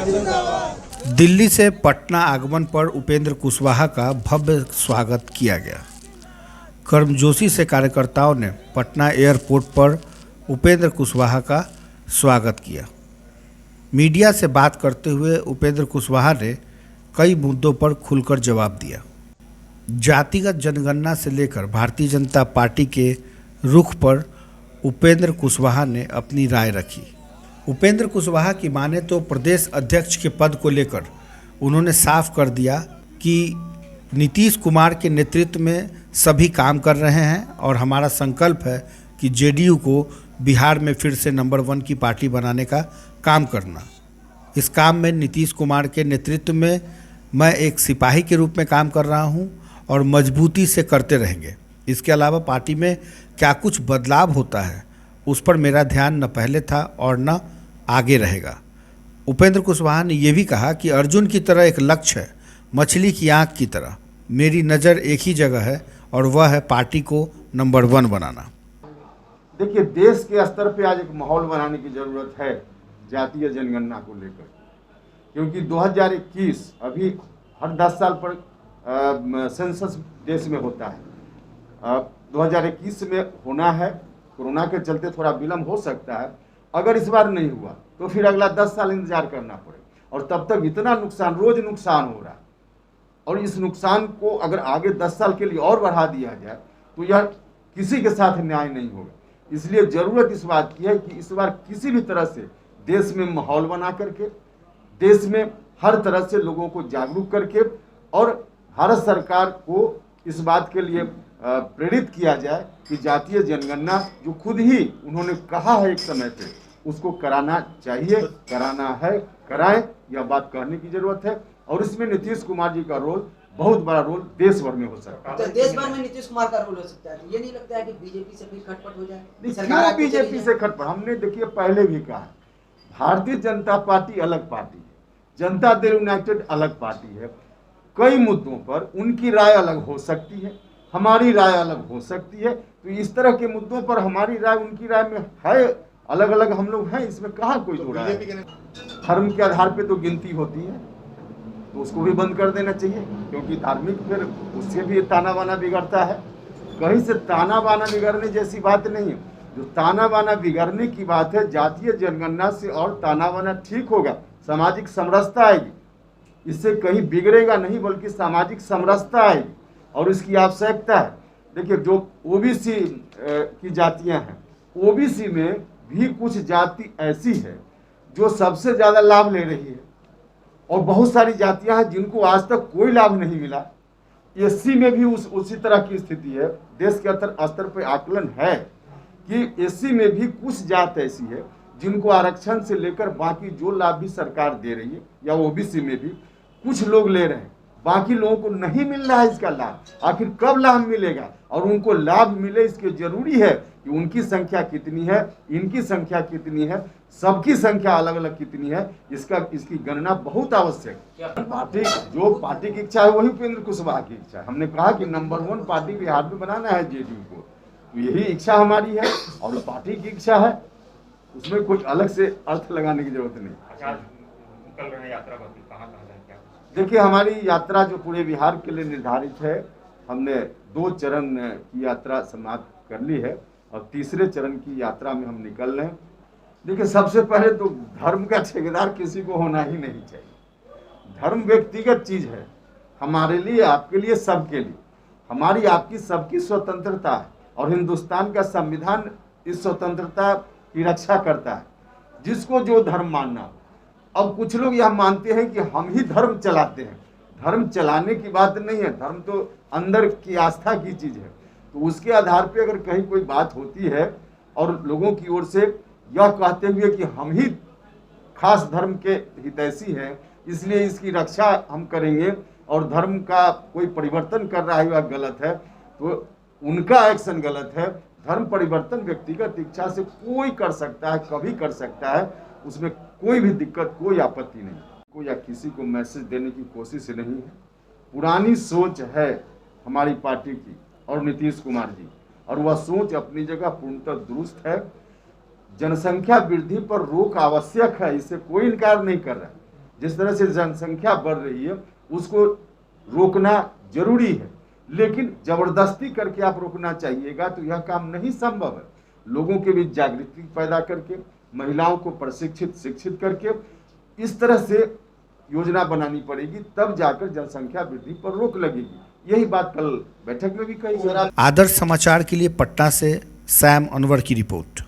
दिल्ली से पटना आगमन पर उपेंद्र कुशवाहा का भव्य स्वागत किया गया। गर्मजोशी से कार्यकर्ताओं ने पटना एयरपोर्ट पर उपेंद्र कुशवाहा का स्वागत किया। मीडिया से बात करते हुए उपेंद्र कुशवाहा ने कई मुद्दों पर खुलकर जवाब दिया। जातिगत जनगणना से लेकर भारतीय जनता पार्टी के रुख पर उपेंद्र कुशवाहा ने अपनी राय रखी। उपेंद्र कुशवाहा की माने तो प्रदेश अध्यक्ष के पद को लेकर उन्होंने साफ कर दिया कि नीतीश कुमार के नेतृत्व में सभी काम कर रहे हैं और हमारा संकल्प है कि जेडीयू को बिहार में फिर से नंबर 1 की पार्टी बनाने का काम करना। इस काम में नीतीश कुमार के नेतृत्व में मैं एक सिपाही के रूप में काम कर रहा हूं और मजबूती से करते रहेंगे। इसके अलावा पार्टी में क्या कुछ बदलाव होता है उस पर मेरा ध्यान न पहले था और न आगे रहेगा। उपेंद्र कुशवाहा ने यह भी कहा कि अर्जुन की तरह एक लक्ष्य है, मछली की आंख की तरह। मेरी नज़र एक ही जगह है और वह है पार्टी को नंबर 1 बनाना। देखिए, देश के स्तर पे आज एक माहौल बनाने की ज़रूरत है जातीय जनगणना को लेकर, क्योंकि 2021 अभी हर 10 साल पर सेंसस देश में होता है। 2021 में होना है, कोरोना के चलते थोड़ा विलम्ब हो सकता है। अगर इस बार नहीं हुआ तो फिर अगला 10 साल इंतजार करना पड़ेगा और तब तक इतना नुकसान, रोज नुकसान हो रहा है। और इस नुकसान को अगर आगे 10 साल के लिए और बढ़ा दिया जाए तो यह किसी के साथ न्याय नहीं होगा। इसलिए जरूरत इस बात की है कि इस बार किसी भी तरह से देश में माहौल बना करके, देश में हर तरह से लोगों को जागरूक करके और भारत सरकार को इस बात के लिए प्रेरित किया जाए कि जातीय जनगणना जो खुद ही उन्होंने कहा है एक समय पे, उसको कराना चाहिए, कराना है, कराएं। यह बात कहने की जरूरत है और इसमें नीतीश कुमार जी का रोल, बहुत बड़ा रोल देश भर में हो सकता है। तो देश भर में नीतीश कुमार का रोल हो सकता है, तो ये नहीं लगता है कि बीजेपी से भी खटपट हो जाए? क्यों बीजेपी से खटपट? हमने देखिए पहले भी कहा, भारतीय जनता पार्टी अलग पार्टी है, जनता दल यूनाइटेड अलग पार्टी है। कई मुद्दों पर उनकी राय अलग हो सकती है, हमारी राय अलग हो सकती है। तो इस तरह के मुद्दों पर हमारी राय उनकी राय में है, अलग अलग हम लोग हैं, इसमें कहाँ कोई जोड़ा है। धर्म के आधार पे तो गिनती होती है, तो उसको भी बंद कर देना चाहिए, क्योंकि धार्मिक फिर उससे भी ताना बाना बिगड़ता है। कहीं से ताना बाना बिगड़ने जैसी बात नहीं है। जो ताना बाना बिगड़ने की बात है, जातीय जनगणना से और ताना बाना ठीक होगा, सामाजिक समरसता आएगी। इससे कहीं बिगड़ेगा नहीं, बल्कि सामाजिक समरसता आएगी और इसकी आवश्यकता है। देखिए, जो ओबीसी की जातियां हैं, ओबीसी में भी कुछ जाति ऐसी है जो सबसे ज़्यादा लाभ ले रही है और बहुत सारी जातियां हैं जिनको आज तक कोई लाभ नहीं मिला। एससी में भी उसी तरह की स्थिति है। देश के स्तर पर आकलन है कि एससी में भी कुछ जात ऐसी है जिनको आरक्षण से लेकर बाकी जो लाभ भी सरकार दे रही है, या ओबीसी में भी कुछ लोग ले रहे हैं, बाकी लोगों को नहीं मिल रहा है इसका लाभ। आखिर कब लाभ मिलेगा और उनको लाभ मिले, इसके जरूरी है कि उनकी संख्या कितनी है, इनकी संख्या कितनी है, सबकी संख्या अलग अलग कितनी है, इसकी गणना बहुत आवश्यक है। पार्टी की इच्छा है वही उपेंद्र कुशवाहा की इच्छा है। हमने कहा कि नंबर 1 पार्टी बिहार में बनाना है जेडीयू को, तो यही इच्छा हमारी है और पार्टी की इच्छा है, उसमें कोई अलग से अर्थ लगाने की जरूरत नहीं। देखिए, हमारी यात्रा जो पूरे बिहार के लिए निर्धारित है, हमने 2 चरण की यात्रा समाप्त कर ली है और तीसरे चरण की यात्रा में हम निकल रहे हैं। देखिए, सबसे पहले तो धर्म का ठेकेदार किसी को होना ही नहीं चाहिए। धर्म व्यक्तिगत चीज है, हमारे लिए, आपके लिए, सबके लिए। हमारी आपकी सबकी स्वतंत्रता है और हिंदुस्तान का संविधान इस स्वतंत्रता की रक्षा करता है, जिसको जो धर्म मानना हो। अब कुछ लोग यह मानते हैं कि हम ही धर्म चलाते हैं। धर्म चलाने की बात नहीं है, धर्म तो अंदर की आस्था की चीज है। तो उसके आधार पे अगर कहीं कोई बात होती है और लोगों की ओर से यह कहते हुए कि हम ही खास धर्म के हितैषी हैं, इसलिए इसकी रक्षा हम करेंगे और धर्म का कोई परिवर्तन कर रहा है वह गलत है, तो उनका एक्शन गलत है। धर्म परिवर्तन व्यक्तिगत इच्छा से कोई कर सकता है, कभी कर सकता है, उसमें कोई भी दिक्कत, कोई आपत्ति नहीं। कोई या किसी को मैसेज देने की कोशिश नहीं है। पुरानी सोच है हमारी पार्टी की और नीतीश कुमार जी, और वह सोच अपनी जगह पूर्णतः दुरुस्त है। जनसंख्या वृद्धि पर रोक आवश्यक है, इससे कोई इनकार नहीं कर रहा है, जिस तरह से जनसंख्या बढ़ रही है उसको रोकना जरूरी है, लेकिन जबरदस्ती करके आप रोकना चाहिएगा तो यह काम नहीं संभव है। लोगों के बीच जागृति पैदा करके, महिलाओं को प्रशिक्षित शिक्षित करके इस तरह से योजना बनानी पड़ेगी, तब जाकर जनसंख्या वृद्धि पर रोक लगेगी। यही बात कल बैठक में भी कही गई। आदर्श समाचार के लिए पटना से सैम अनवर की रिपोर्ट।